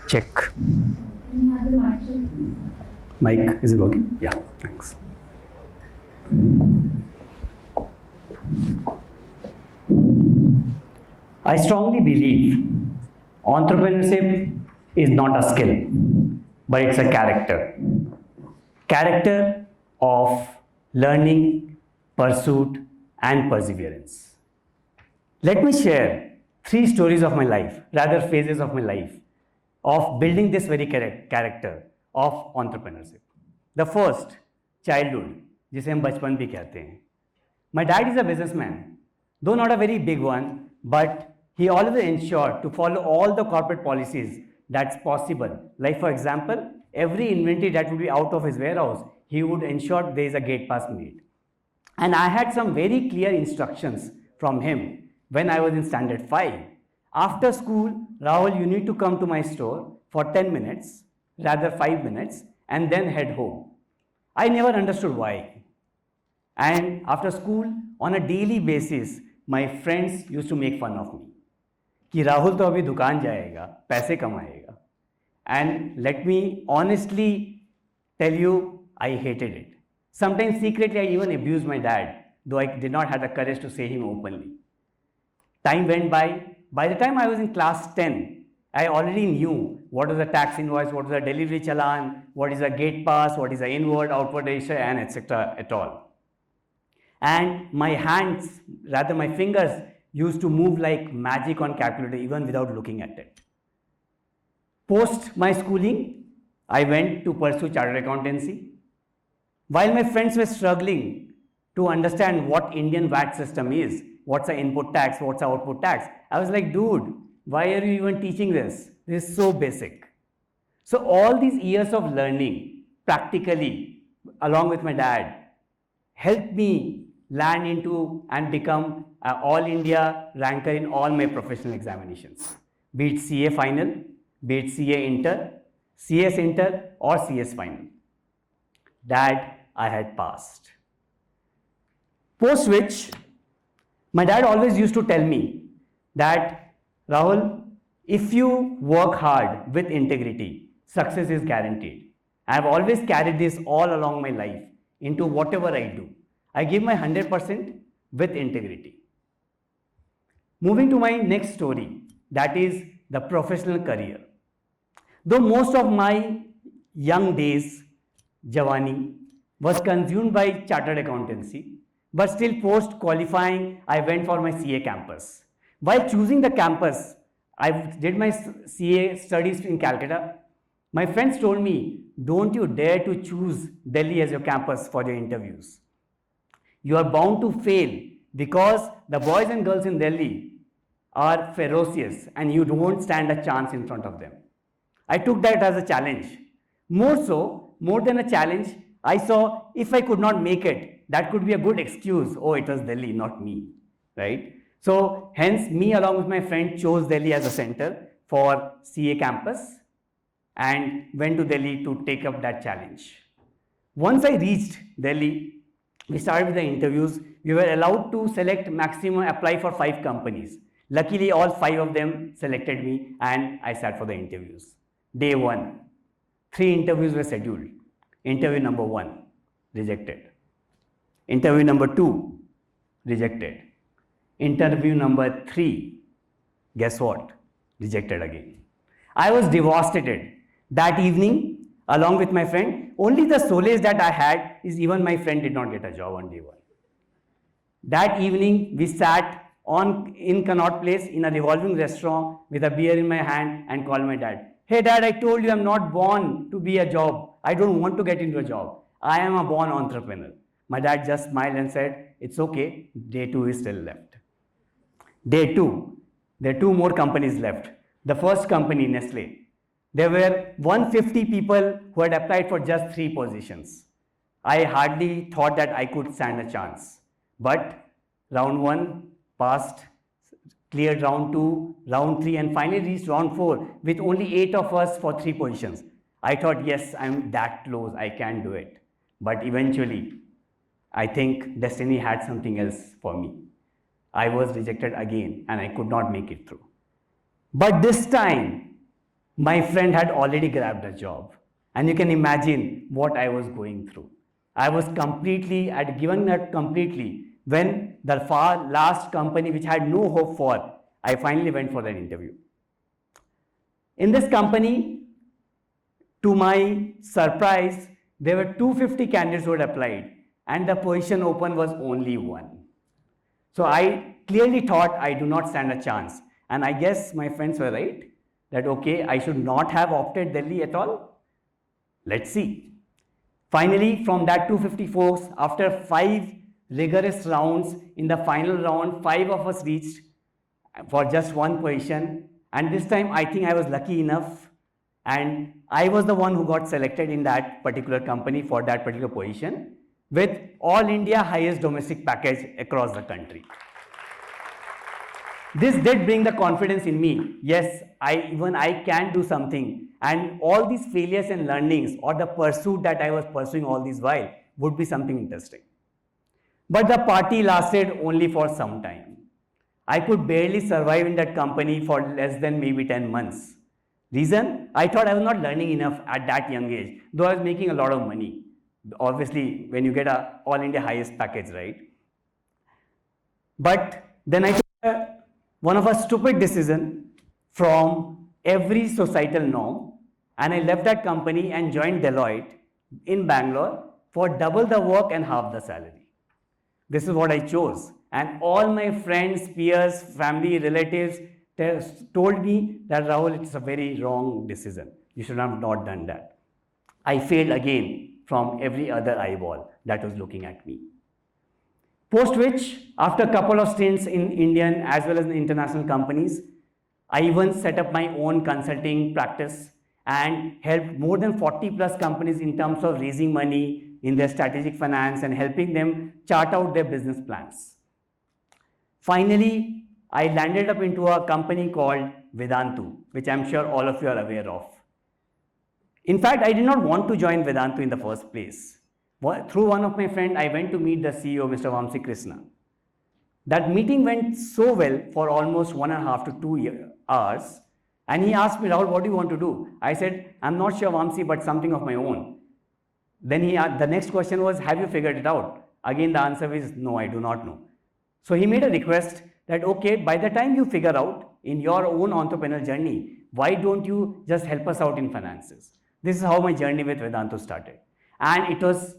Check. Mic, is it working? Yeah, thanks. I strongly believe entrepreneurship is not a skill, but it's a character. Character of learning, pursuit, and perseverance. Let me share 3 stories of my life, rather phases of my life, of building this very character of entrepreneurship. The first, childhood, जिसे हम बचपन भी कहते हैं. My dad is a businessman, though not a very big one, but he always ensured to follow all the corporate policies that's possible. Like for example, every inventory that would be out of his warehouse, he would ensure there is a gate pass made. And I had some very clear instructions from him when I was in standard 5. After school, Rahul, you need to come to my store for 10 minutes, rather 5 minutes, and then head home. I never understood why. And after school, on a daily basis, my friends used to make fun of me. कि राहुल तो अभी दुकान जाएगा, पैसे कमाएगा. And let me honestly tell you, I hated it. Sometimes secretly I even abused my dad, though I did not have the courage to say him openly. Time went by. By the time I was in class 10, I already knew what was a tax invoice, what was a delivery challan, what is a gate pass, what is a inward, outward ratio, and etc. at all. And my hands, rather my fingers, used to move like magic on calculator even without looking at it. Post my schooling, I went to pursue chartered accountancy. While my friends were struggling to understand what Indian VAT system is, what's the input tax, what's the output tax, I was like, dude, why are you even teaching this? This is so basic. So all these years of learning practically along with my dad helped me land into and become an all India ranker in all my professional examinations, be it CA final, be it CA inter, CS inter or CS final. That I had passed. Post which, my dad always used to tell me that, Rahul, if you work hard with integrity, success is guaranteed. I have always carried this all along my life into whatever I do. I give my 100% with integrity. Moving to my next story, that is the professional career. Though most of my young days, Javani, was consumed by chartered accountancy, but still post qualifying, I went for my CA campus. While choosing the campus, I did my CA studies in Calcutta. My friends told me, don't you dare to choose Delhi as your campus for your interviews. You are bound to fail because the boys and girls in Delhi are ferocious and you don't stand a chance in front of them. I took that as a challenge. More than a challenge, I saw if I could not make it, that could be a good excuse. Oh, it was Delhi, not me, right? So hence me along with my friend chose Delhi as a center for CA campus and went to Delhi to take up that challenge. Once I reached Delhi, we started with the interviews. We were allowed to select maximum, apply for 5 companies. Luckily, all 5 of them selected me and I sat for the interviews. Day 1, 3 interviews were scheduled. Interview number 1, rejected. Interview number 2, rejected. Interview number 3, guess what? Rejected again. I was devastated. That evening, along with my friend, only the solace that I had is even my friend did not get a job on day 1. That evening, we sat in Connaught Place in a revolving restaurant with a beer in my hand and called my dad. Hey dad, I told you I'm not born to be a job. I don't want to get into a job. I am a born entrepreneur. My dad just smiled and said, it's okay, day 2 is still left. Day 2, there are 2 more companies left. The first company, Nestle, there were 150 people who had applied for just 3 positions. I hardly thought that I could stand a chance. But round 1 passed, cleared round 2, round 3 and finally reached round 4 with only 8 of us for 3 positions. I thought, yes, I'm that close, I can do it. But eventually, I think destiny had something else for me. I was rejected again and I could not make it through. But this time, my friend had already grabbed a job. And you can imagine what I was going through. I had given up completely when the far last company which I had no hope for, I finally went for that interview. In this company, to my surprise, there were 250 candidates who had applied and the position open was only one. So I clearly thought I do not stand a chance. And I guess my friends were right that okay, I should not have opted Delhi at all. Let's see. Finally, from that 250 folks, after 5 rigorous rounds, in the final round, 5 of us reached for just one position. And this time, I think I was lucky enough and I was the one who got selected in that particular company for that particular position with all India highest domestic package across the country. This did bring the confidence in me. Yes, I can do something, and all these failures and learnings or the pursuit that I was pursuing all this while would be something interesting. But the party lasted only for some time. I could barely survive in that company for less than maybe 10 months. Reason? I thought I was not learning enough at that young age, though I was making a lot of money. Obviously, when you get a all India highest package, right? But then I took one of a stupid decision from every societal norm, and I left that company and joined Deloitte in Bangalore for double the work and half the salary. This is what I chose. And all my friends, peers, family, relatives told me that Rahul, it's a very wrong decision. You should have not done that. I failed again from every other eyeball that was looking at me. Post which, after a couple of stints in Indian as well as in international companies, I even set up my own consulting practice and helped more than 40 plus companies in terms of raising money in their strategic finance and helping them chart out their business plans. Finally, I landed up into a company called Vedantu, which I'm sure all of you are aware of. In fact, I did not want to join Vedantu in the first place. Through one of my friends, I went to meet the CEO, Mr. Vamsi Krishna. That meeting went so well for almost 1.5 to 2 hours. And he asked me, Rahul, what do you want to do? I said, I'm not sure, Vamsi, but something of my own. Then the next question was, have you figured it out? Again, the answer is, no, I do not know. So he made a request that, okay, by the time you figure out in your own entrepreneurial journey, why don't you just help us out in finances? This is how my journey with Vedantu started. And it was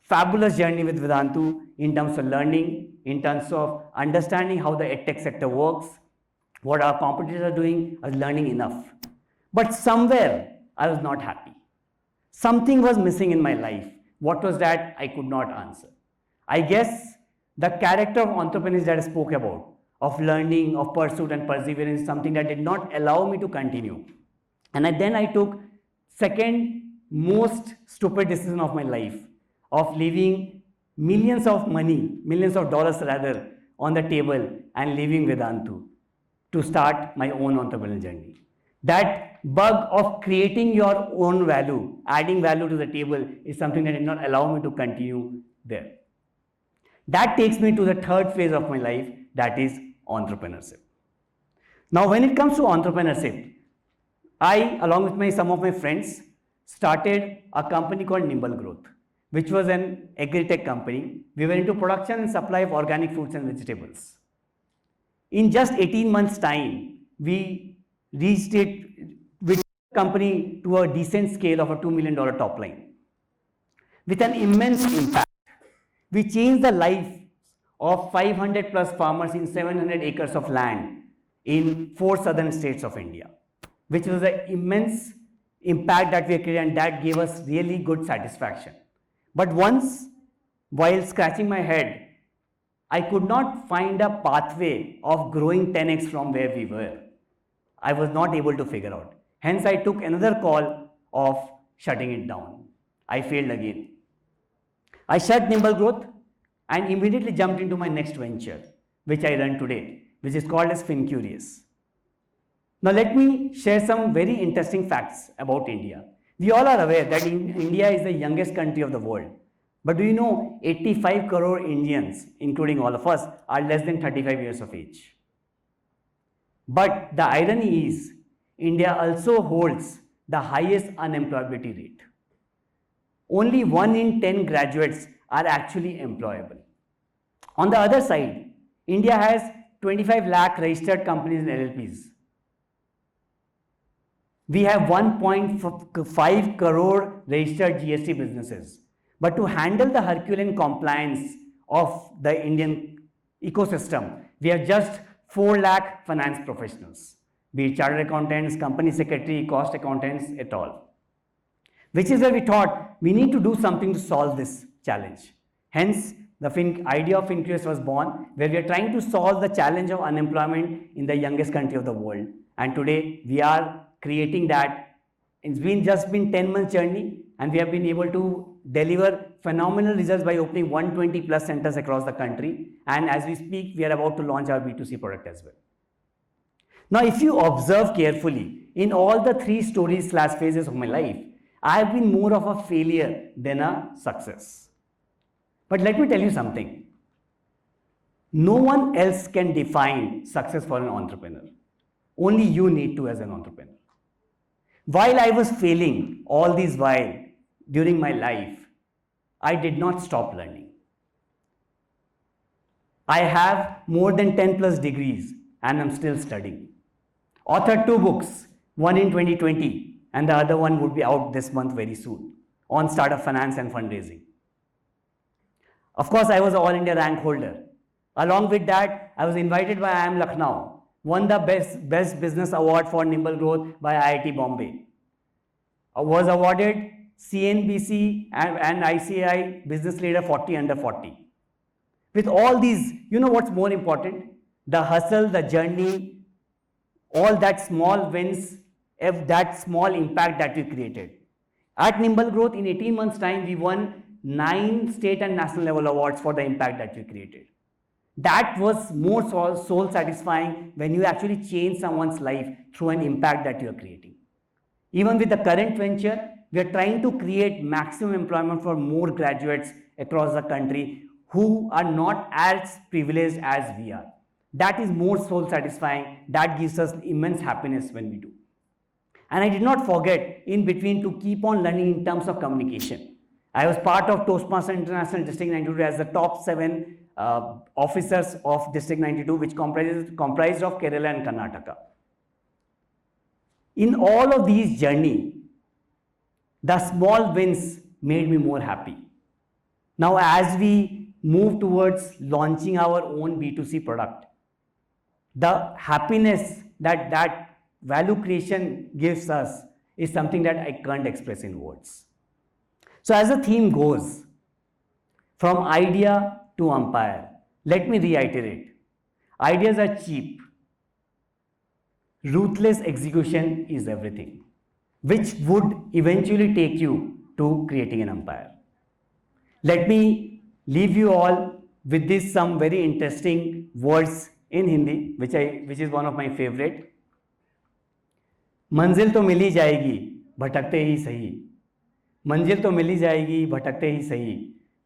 fabulous journey with Vedantu in terms of learning, in terms of understanding how the edtech sector works, what our competitors are doing. I was learning enough. But somewhere I was not happy. Something was missing in my life. What was that? I could not answer. I guess the character of entrepreneurs that I spoke about, of learning, of pursuit and perseverance, something that did not allow me to continue. And then I took second most stupid decision of my life, of leaving millions of dollars rather, on the table and leaving Vedantu to start my own entrepreneurial journey. That bug of creating your own value, adding value to the table is something that did not allow me to continue there. That takes me to the third phase of my life, that is entrepreneurship. Now, when it comes to entrepreneurship, I, along with some of my friends, started a company called Nimble Growth, which was an agri-tech company. We were into production and supply of organic fruits and vegetables. In just 18 months' time, we reached it with the company to a decent scale of a $2 million top line. With an immense impact, we changed the life of 500 plus farmers in 700 acres of land in 4 southern states of India, which was an immense impact that we created, and that gave us really good satisfaction. But once, while scratching my head, I could not find a pathway of growing 10x from where we were. I was not able to figure out. Hence, I took another call of shutting it down. I failed again. I shut Nimble Growth and immediately jumped into my next venture, which I run today, which is called as FinCurious. Now, let me share some very interesting facts about India. We all are aware that India is the youngest country of the world. But do you know 85 crore Indians, including all of us, are less than 35 years of age? But the irony is, India also holds the highest unemployability rate. Only 1 in 10 graduates are actually employable. On the other side, India has 25 lakh registered companies and LLPs. We have 1.5 crore registered GST businesses. But to handle the Herculean compliance of the Indian ecosystem, we have just 4 lakh finance professionals, be it chartered accountants, company secretary, cost accountants, et al. Which is where we thought we need to do something to solve this challenge. Hence, the idea of Finquest was born, where we are trying to solve the challenge of unemployment in the youngest country of the world. And today, we are creating that. It's just been 10 months journey, and we have been able to deliver phenomenal results by opening 120 plus centers across the country. And as we speak, we are about to launch our B2C product as well. Now, if you observe carefully, in all the 3 stories/phases of my life, I have been more of a failure than a success. But let me tell you something. No one else can define success for an entrepreneur. Only you need to as an entrepreneur. While I was failing all this while during my life, I did not stop learning. I have more than 10 plus degrees and I'm still studying. Authored 2 books, one in 2020 and the other one would be out this month very soon on startup finance and fundraising. Of course, I was an All India rank holder. Along with that, I was invited by IIM Lucknow, won the best business award for nimble growth by IIT Bombay. I was awarded CNBC and ICAI Business Leader 40 under 40. With all these, you know what's more important? The hustle, the journey, all that small wins, that small impact that we created. At Nimble Growth, in 18 months' time, we won 9 state and national level awards for the impact that we created. That was more soul satisfying when you actually change someone's life through an impact that you are creating. Even with the current venture, we are trying to create maximum employment for more graduates across the country who are not as privileged as we are. That is more soul satisfying. That gives us immense happiness when we do. And I did not forget in between to keep on learning in terms of communication. I was part of Toastmaster International District 92 as the top 7 officers of District 92, which comprised of Kerala and Karnataka. In all of these journey, the small wins made me more happy. Now, as we move towards launching our own B2C product, the happiness that value creation gives us is something that I can't express in words. So as the theme goes, from idea to umpire, let me reiterate. Ideas are cheap. Ruthless execution is everything, which would eventually take you to creating an empire. Let me leave you all with this some very interesting words in Hindi, which is one of my favorite. मंजिल तो मिल ही जाएगी भटकते ही सही, मंजिल तो मिल ही जाएगी भटकते ही सही,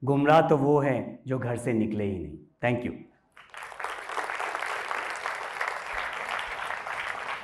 गुमराह तो वो है जो घर से निकले ही नहीं. Thank you.